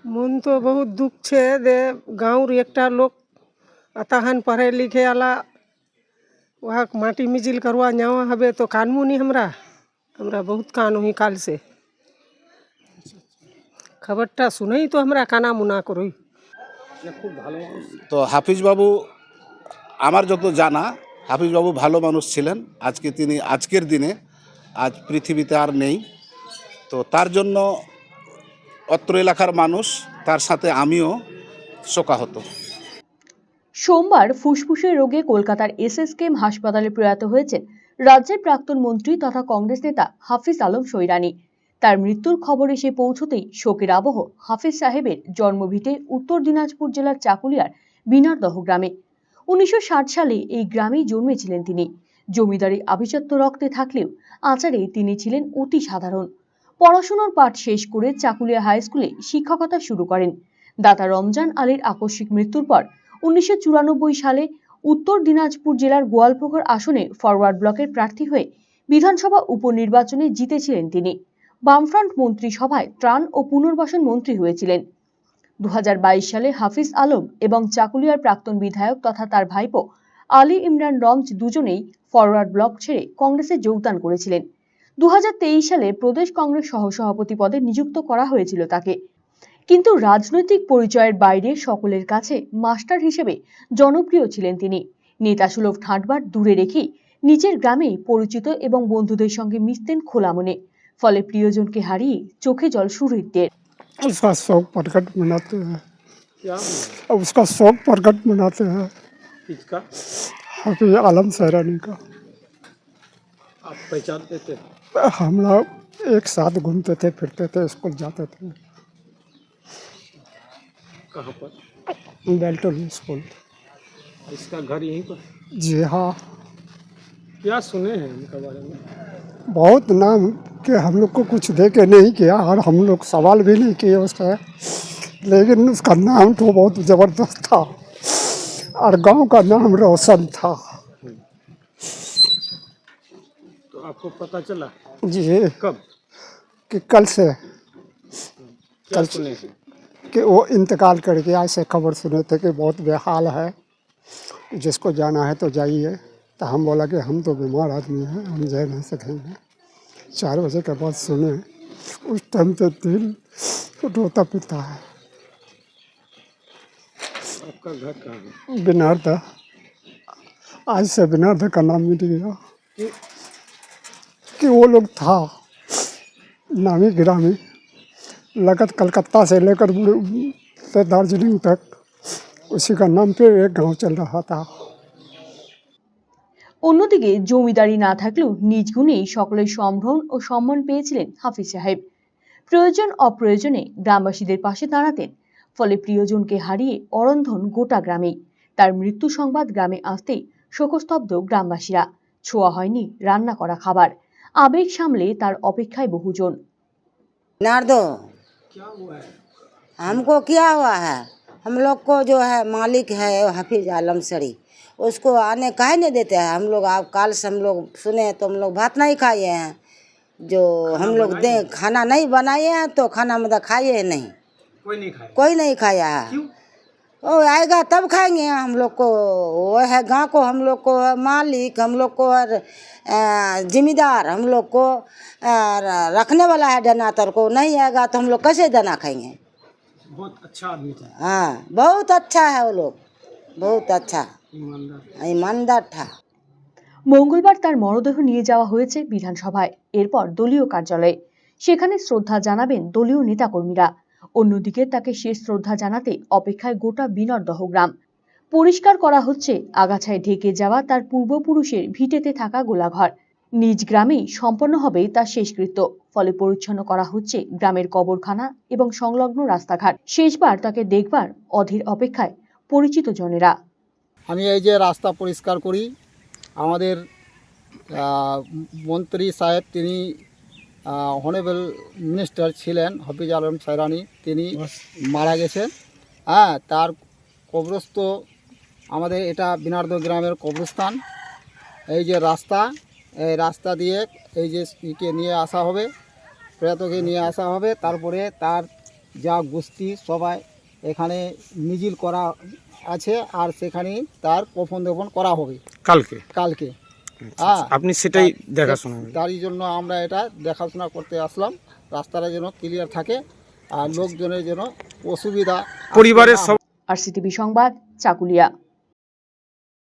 मन तो बहुत दुख छे दे गाँव एकटा लोग अतहान पढ़े लिखे आला वहाँ माटी मिजिल करवा जावा हबे तो कानमु नहीं हमरा हमरा बहुत कान हुई काल से खबरटा सुनई तो हमरा काना मुना करोई। তো হাফিজবাবু আমার যত জানা হাফিজবাবু ভালো মানুষ ছিলেন। আজকের দিনে আজ পৃথিবীতে আর নেই। তো তার জন্য অত্র এলাকার মানুষ তার সাথে আমিও শোকাহত। সোমবার ফুসফুসের রোগে কলকাতার এসএসকেএম হাসপাতালে প্রয়াত হয়েছেন রাজ্যের প্রাক্তন মন্ত্রী তথা কংগ্রেস নেতা হাফিজ আলম সৈরানী। তার মৃত্যুর খবর এসে পৌঁছতেই শোকের আবহ হাফিজ সাহেবের জন্মভিটে উত্তর দিনাজপুর জেলার চাকুলিয়ার বিনারদহ গ্রামে। 1960 সালে এই গ্রামেই জন্মেছিলেন তিনি। জমিদারি আভিজাত্য রক্তে থাকলেও আচারে তিনি ছিলেন অতি সাধারণ। পড়াশোনার পাঠ শেষ করে চাকুলিয়া হাই স্কুলে শিক্ষকতা শুরু করেন। দাতা রমজান আলীর আকস্মিক মৃত্যুর পর 1994 সালে উত্তর দিনাজপুর জেলার গোয়ালপুকুর আসনে ফরওয়ার্ড ব্লকের প্রার্থী হয়ে বিধানসভা উপনির্বাচনে জিতেছিলেন তিনি। বামফ্রন্ট মন্ত্রিসভায় ত্রাণ ও পুনর্বাসন মন্ত্রী হয়েছিলেন। 2022 সালে হাফিজ আলম এবং চাকুলিয়ার প্রাক্তন বিধায়ক তথা তার ভাইপো আলী ইমরান রমজ দুজনেই ফরওয়ার্ড ব্লক ছেড়ে কংগ্রেসে যোগদান করেছিলেন। 2023 সালে প্রদেশ কংগ্রেস সহসভাপতি পদে নিযুক্ত করা হয়েছিল তাকে। কিন্তু রাজনৈতিক পরিচয়ের বাইরে সকলের কাছে মাস্টার হিসেবে জনপ্রিয় ছিলেন তিনি। নেতাসুলভ ঠাঁটবাট দূরে রেখেই নিজের গ্রামেই পরিচিত এবং বন্ধুদের সঙ্গে মিশতেন খোলা মনে। ফলে প্রিয়জনকে হারিয়ে চোখে জল সুহৃদদের। उसका शौक प्रकट मनाते हैं। उसका शौक प्रकट मनाते हैं किसका? हाफिज आलम सैरानी का। आप पहचानते थे? हम लोग एक साथ घूमते थे फिरते थे स्कूल जाते थे। कहाँ पर? Belton school. इसका घर यहीं पर? जी हाँ, क्या सुने हैं उनके बारे में? बहुत नाम के हम लोग को कुछ दे के नहीं किया और हम लोग सवाल भी नहीं किए उससे, लेकिन उसका नाम तो बहुत ज़बरदस्त था और गांव का नाम रोशन था। तो आपको पता चला जी कब? कि कल से क्या सुने हैं? कि वो इंतकाल कर गया, ऐसे खबर सुने थे कि बहुत बेहाल है, जिसको जाना है तो जाइए। तो हम बोला कि हम तो बीमार आदमी हैं, हम जा नहीं सकेंगे। 4 बजे के बाद सुने, उस टाइम तो दिल रोता पिता है। आपका घर कहाँ है? बिनारदा, आज से बिनारदा का नाम मिट गया कि वो लोग था नामी गिरामी, लगत कलकत्ता से लेकर दार्जिलिंग तक उसी का नाम पे एक गांव चल रहा था। অন্যদিকে জমিদারি না থাকলেও নিজ গুণেই সকলের সম্ভ্রম ও সম্মান পেয়েছিলেন হাফিজ সাহেব। প্রয়োজন অপ্রয়োজনে গ্রামবাসীদের পাশে দাঁড়াতেন। ফলে প্রিয়জনকে হারিয়ে অরন্ধন গোটা গ্রামেই। তার মৃত্যু সংবাদ গ্রামে আসতেই শোকস্তব্ধ গ্রামবাসীরা। ছোঁয়া হয়নি রান্না করা খাবার। আবেগ সামলে তার অপেক্ষায় বহুজন। नारदो, क्या हुआ है? हमको क्या हुआ है? हम लोग को जो है मालिक है हाफिज आलम सरी, उसको आने काहे नहीं देते हैं? हम लोग आप काल से हम लोग सुने तो हम लोग भात नहीं खाए हैं, जो हम लोग दे खाना नहीं बनाए हैं तो खाना मतलब खाए नहीं, कोई नहीं खाया? कोई नहीं खाया है। क्यों? वो आएगा तब खाएंगे। हम लोग को वो है गांव को, हम लोग को है मालिक, हम लोग को है जिम्मेदार, हम लोग को रखने वाला है डनातर को। नहीं आएगा तो हम लोग कैसे दाना खाएंगे? बहुत अच्छा आदमी था, हाँ, बहुत अच्छा है वो लोग, बहुत अच्छा ईमानदार। ईमानदार था। মঙ্গলবার তার মরদেহ নিয়ে যাওয়া হয়েছে বিধানসভায়, এরপর দলীয় কার্যালয়ে। সেখানে শ্রদ্ধা জানাবেন দলীয় নেতাকর্মীরা। অন্যদিকে তাকে শেষ শ্রদ্ধা জানাতে অপেক্ষায় গোটা বিনারদহ গ্রাম। পরিষ্কার করা হচ্ছে আগাছায় ঢেকে যাওয়া তার পূর্বপুরুষের ভিটেতে থাকা গোলাঘর। নিজ গ্রামেই সম্পন্ন হবে তার শেষকৃত্য। ফলে পরিচ্ছন্ন করা হচ্ছে গ্রামের কবরখানা এবং সংলগ্ন রাস্তাঘাট। শেষবার তাকে দেখবার অধীর অপেক্ষায় পরিচিত জনেরা। আমি এই যে রাস্তা পরিষ্কার করি, আমাদের মন্ত্রী সাহেব তিনি অনারেবল মিনিস্টার ছিলেন হাফিজ আলম সৈরানী, তিনি মারা গেছেন। হ্যাঁ, তার কবরস্থ আমাদের এটা বিনারদহ গ্রামের কবরস্থান। এই যে রাস্তা, এই রাস্তা দিয়ে এই যে নিয়ে আসা হবে, প্রয়াতকে নিয়ে আসা হবে। তারপরে তার যা গোষ্ঠী সবাই এখানে মিছিল করা আছে, আর সেখানেই তার কফন দফন করা হবে কালকে কালকে। হ্যাঁ, আপনি সেটাই দেখাশোনা তারই জন্য আমরা এটা দেখাশোনা করতে আসলাম, রাস্তাটা যেন ক্লিয়ার থাকে আর লোকজনের যেন অসুবিধা পরিবারের না সব হয়। RCTV সংবাদ, চাকুলিয়া।